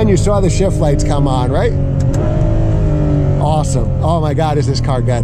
And you saw the shift lights come on, right? Awesome. Oh my God, is this car good?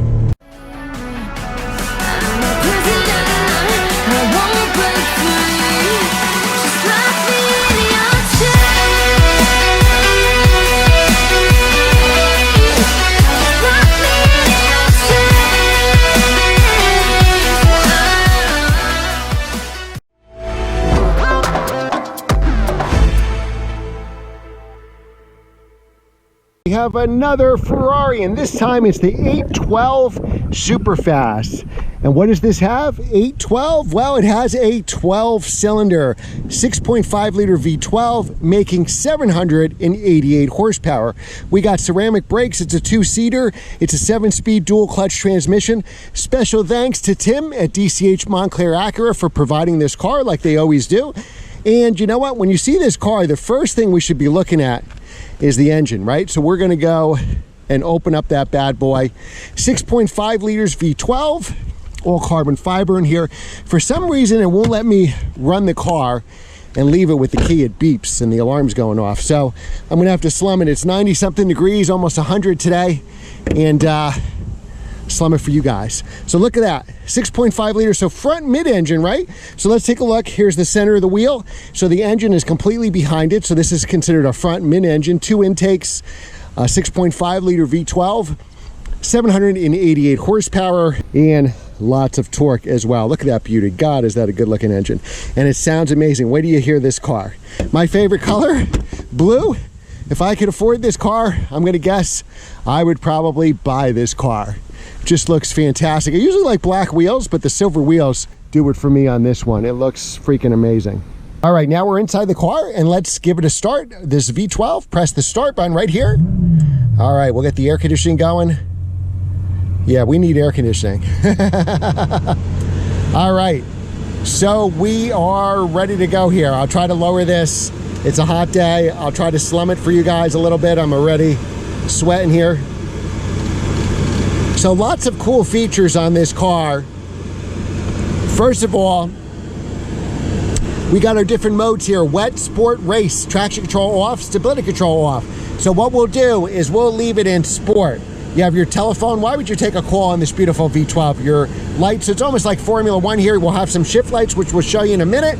We have another Ferrari, and this time it's the 812 Superfast. And what does this have? 812? Well, it has a 12-cylinder, 6.5 liter V12, making 788 horsepower. We got ceramic brakes. It's a 2-seater. It's a 7-speed dual-clutch transmission. Special thanks to Tim at DCH Montclair Acura for providing this car like they always do. And you know what? When you see this car, the first thing we should be looking at is the engine, right? So we're gonna go and open up that bad boy. 6.5 liters V12, all carbon fiber in here. For some reason, it won't let me run the car and leave it with the key. It beeps and the alarm's going off. So I'm gonna have to slum it. It's 90 something degrees, almost 100 today. And slum it for you guys. So look at that, 6.5 liters, so front mid-engine, right? So let's take a look. Here's the center of the wheel. So the engine is completely behind it. So this is considered a front mid-engine, 2 intakes, 6.5 liter V12, 788 horsepower, and lots of torque as well. Look at that beauty. God, is that a good looking engine. And it sounds amazing. Wait till you hear this car. My favorite color, blue. If I could afford this car, I'm gonna guess I would probably buy this car. Just looks fantastic. I usually like black wheels, but the silver wheels do it for me on this one. It looks freaking amazing. All right, now we're inside the car and let's give it a start. This V12, press the start button right here. All right, we'll get the air conditioning going. Yeah, we need air conditioning. All right, so we are ready to go here. I'll try to lower this. It's a hot day. I'll try to slum it for you guys a little bit. I'm already sweating here. So lots of cool features on this car. First of all, we got our different modes here: wet, sport, race, traction control off, stability control off. So what we'll do is we'll leave it in sport. You have your telephone. Why would you take a call on this beautiful V12? Your lights, it's almost like Formula One here. We'll have some shift lights, which we'll show you in a minute.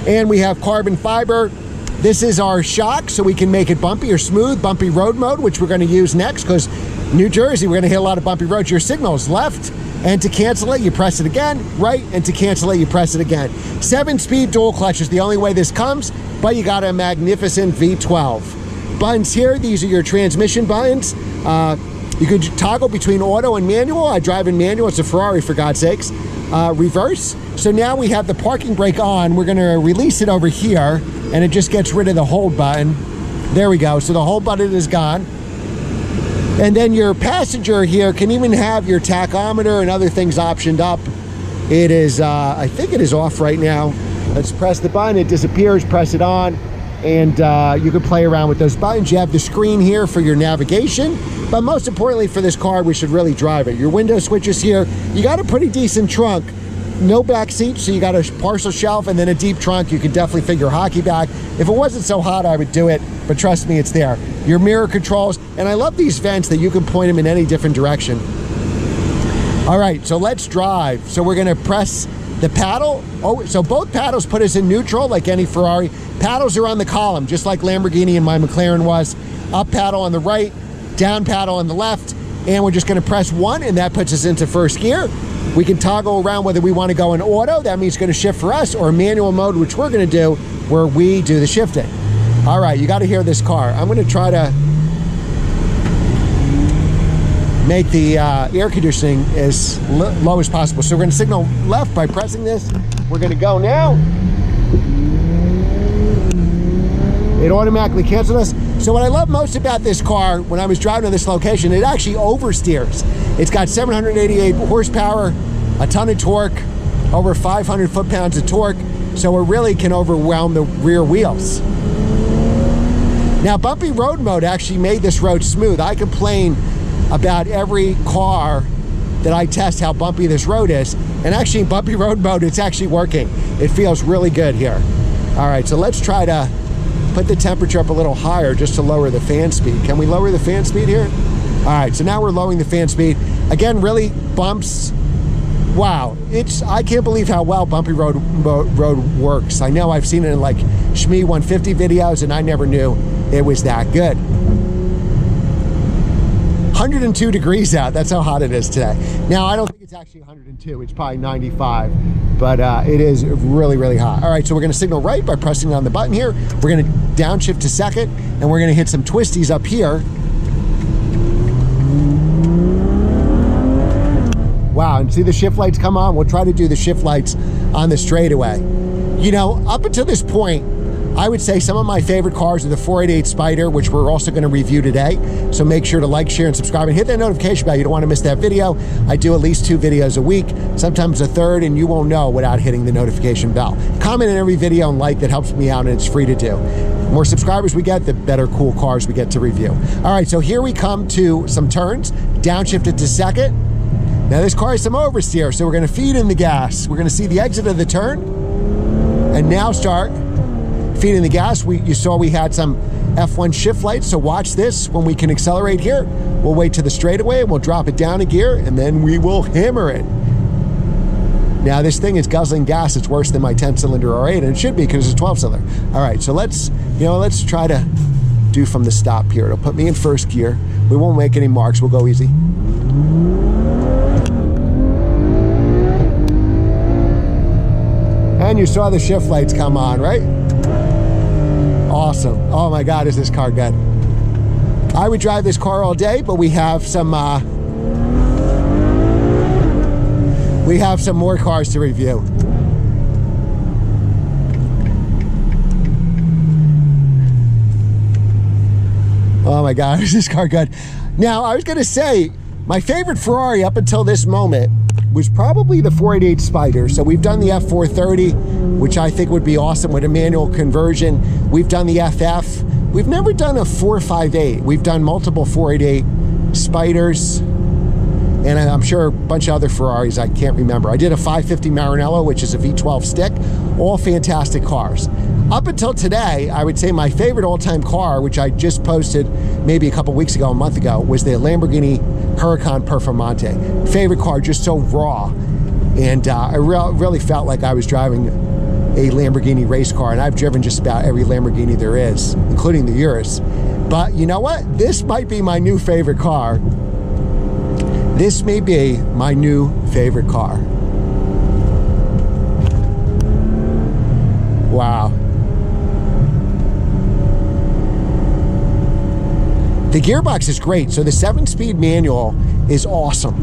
And we have carbon fiber. This is our shock, so we can make it bumpy or smooth, bumpy road mode, which we're gonna use next, because New Jersey, we're gonna hit a lot of bumpy roads. Your signal is left, and to cancel it, you press it again, right, and to cancel it, you press it again. 7-speed dual clutch is the only way this comes, but you got a magnificent V12. Buttons here, these are your transmission buttons. You could toggle between auto and manual. I drive in manual, it's a Ferrari for God's sakes. Reverse. So now we have the parking brake on. We're gonna release it over here, and it just gets rid of the hold button. There we go, so the hold button is gone. And then your passenger here can even have your tachometer and other things optioned up. It is, I think it is off right now. Let's press the button, it disappears, press it on, and you can play around with those buttons. You have the screen here for your navigation, but most importantly for this car, we should really drive it. Your window switches here. You got a pretty decent trunk. No back seat, so you got a partial shelf and then a deep trunk. You can definitely fit your hockey bag. If it wasn't so hot, I would do it, but trust me, it's there. Your mirror controls, and I love these vents that you can point them in any different direction. All right, so let's drive. So we're gonna press the paddle. Oh, so both paddles put us in neutral like any Ferrari. Paddles are on the column, just like Lamborghini and my McLaren was. Up paddle on the right, down paddle on the left, and we're just gonna press 1, and that puts us into first gear. We can toggle around whether we want to go in auto, that means it's going to shift for us, or manual mode, which we're going to do, where we do the shifting. All right, you got to hear this car. I'm going to try to make the air conditioning as low as possible. So we're going to signal left by pressing this. We're going to go now. It automatically canceled us. So what I love most about this car, when I was driving to this location, it actually oversteers. It's got 788 horsepower, a ton of torque, over 500 foot-pounds of torque, so it really can overwhelm the rear wheels. Now, bumpy road mode actually made this road smooth. I complain about every car that I test how bumpy this road is, and actually in bumpy road mode, it's actually working. It feels really good here. All right, so let's try to put the temperature up a little higher just to lower the fan speed. Can we lower the fan speed here? All right, so now we're lowering the fan speed. Again, really bumps. Wow, I can't believe how well bumpy road works. I know I've seen it in like Shmee 150 videos, and I never knew it was that good. 102 degrees out. That's how hot it is today. Now, I don't think it's actually 102. It's probably 95, but it is really, really hot. All right, so we're going to signal right by pressing on the button here. We're going to downshift to second, and we're going to hit some twisties up here. Wow, and see the shift lights come on? We'll try to do the shift lights on the straightaway. You know, up until this point, I would say some of my favorite cars are the 488 Spider, which we're also going to review today. So make sure to like, share, and subscribe, and hit that notification bell. You don't want to miss that video. I do at least 2 videos a week, sometimes a third, and you won't know without hitting the notification bell. Comment in every video and like. That helps me out, and it's free to do. The more subscribers we get, the better cool cars we get to review. All right, so here we come to some turns. Downshifted to second. Now this car has some oversteer, so we're going to feed in the gas. We're going to see the exit of the turn, and now start feeding the gas. You saw we had some F1 shift lights, so watch this. When we can accelerate here, we'll wait to the straightaway, and we'll drop it down a gear, and then we will hammer it. Now this thing is guzzling gas. It's worse than my 10-cylinder R8, and it should be because it's a 12-cylinder. All right, so let's try to do from the stop here. It'll put me in first gear. We won't make any marks. We'll go easy. And you saw the shift lights come on, right? Awesome. Oh my God, is this car good. I would drive this car all day, but we have some more cars to review. Oh my God, is this car good. Now, I was gonna say, my favorite Ferrari up until this moment was probably the 488 Spider. So we've done the F430, which I think would be awesome with a manual conversion. We've done the FF. We've never done a 458. We've done multiple 488 Spiders, and I'm sure a bunch of other Ferraris I can't remember. I did a 550 Maranello, which is a V12 stick. All fantastic cars. Up until today, I would say my favorite all-time car, which I just posted maybe a couple weeks ago, a month ago, was the Lamborghini Huracan Performante. Favorite car, just so raw. And I really felt like I was driving a Lamborghini race car, and I've driven just about every Lamborghini there is, including the Urus. But you know what? This might be my new favorite car. This may be my new favorite car. Wow. The gearbox is great. So the 7-speed manual is awesome.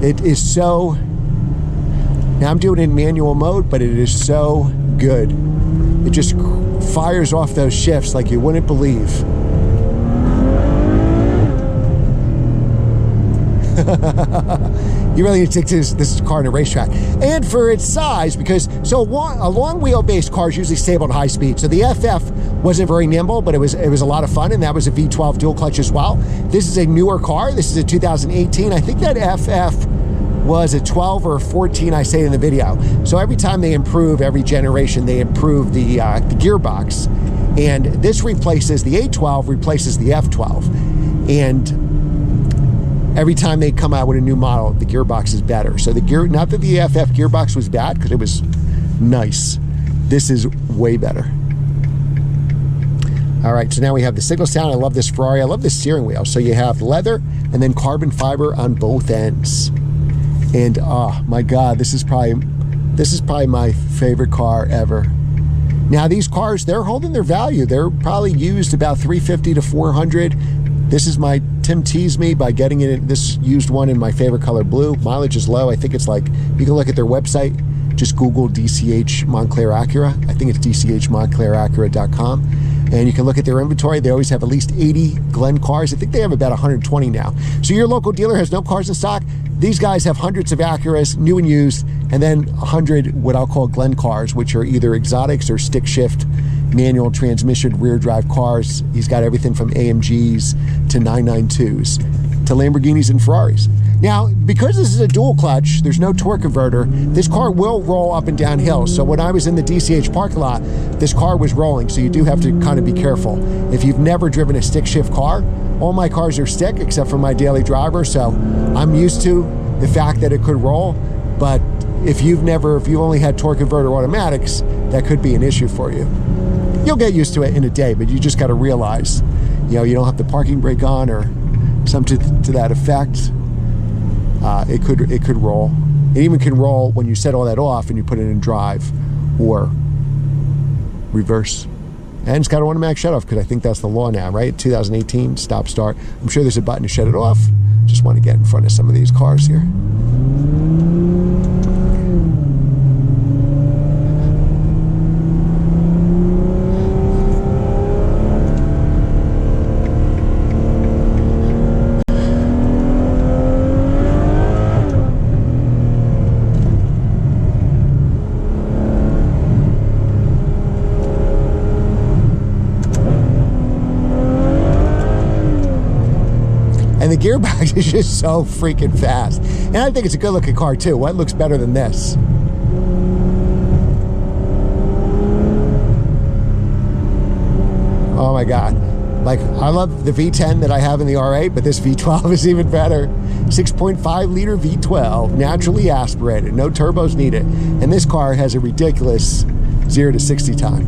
It is so, now I'm doing it in manual mode, but it is so good. It just fires off those shifts like you wouldn't believe. You really need to take this car in a racetrack. And for its size, because a long wheelbase car is usually stable at high speed. So the FF wasn't very nimble, but it was a lot of fun, and that was a V12 dual clutch as well. This is a newer car. This is a 2018. I think that FF was a 12 or a 14, I say in the video. So every time they improve, every generation, they improve the gearbox. And this replaces the A12, replaces the F12. And every time they come out with a new model, the gearbox is better. So not that the FF gearbox was bad, because it was nice. This is way better. All right, so now we have the signal sound. I love this Ferrari. I love this steering wheel. So you have leather and then carbon fiber on both ends. And oh my God, this is probably my favorite car ever. Now these cars, they're holding their value. They're probably used about $350 to $400. This is my Tim teased me by getting this used one in my favorite color, blue. Mileage is low. I think it's like, you can look at their website. Just Google DCH Montclair Acura. I think it's dchmontclairacura.com. And you can look at their inventory. They always have at least 80 Glen cars. I think they have about 120 now. So your local dealer has no cars in stock. These guys have hundreds of Acuras, new and used, and then 100 what I'll call Glen cars, which are either exotics or stick shift, manual transmission, rear drive cars. He's got everything from AMGs to 992s to Lamborghinis and Ferraris. Now, because this is a dual clutch, there's no torque converter, this car will roll up and down hills. So when I was in the DCH parking lot, this car was rolling, so you do have to kind of be careful. If you've never driven a stick shift car, all my cars are stick except for my daily driver, so I'm used to the fact that it could roll, but if you've only had torque converter automatics, that could be an issue for you. You'll get used to it in a day, but you just got to realize, you know, you don't have the parking brake on or something to that effect. It could roll. It even can roll when you set all that off and you put it in drive or reverse. And it's got an automatic shut off because I think that's the law now, right? 2018 stop start. I'm sure there's a button to shut it off. Just want to get in front of some of these cars here. And the gearbox is just so freaking fast. And I think it's a good looking car too. What looks better than this? Oh my God. Like, I love the V10 that I have in the R8, but this V12 is even better. 6.5 liter V12, naturally aspirated, no turbos needed. And this car has a ridiculous 0 to 60 time.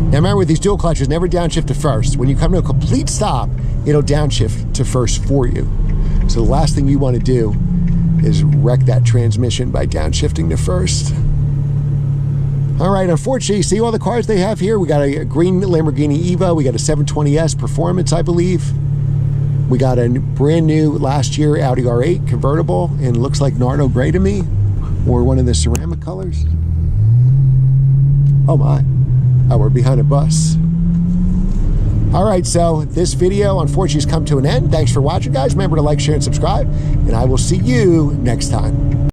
Now remember, with these dual clutches, never downshift to first. When you come to a complete stop, it'll downshift to first for you. So the last thing you want to do is wreck that transmission by downshifting to first. All right, unfortunately, see all the cars they have here? We got a green Lamborghini Evo, we got a 720S Performance, I believe. We got a brand new last year Audi R8 convertible, and it looks like Nardo Gray to me, or one of the ceramic colors. Oh my. Oh, we're behind a bus. All right, so this video unfortunately has come to an end. Thanks for watching, guys. Remember to like, share, and subscribe, and I will see you next time.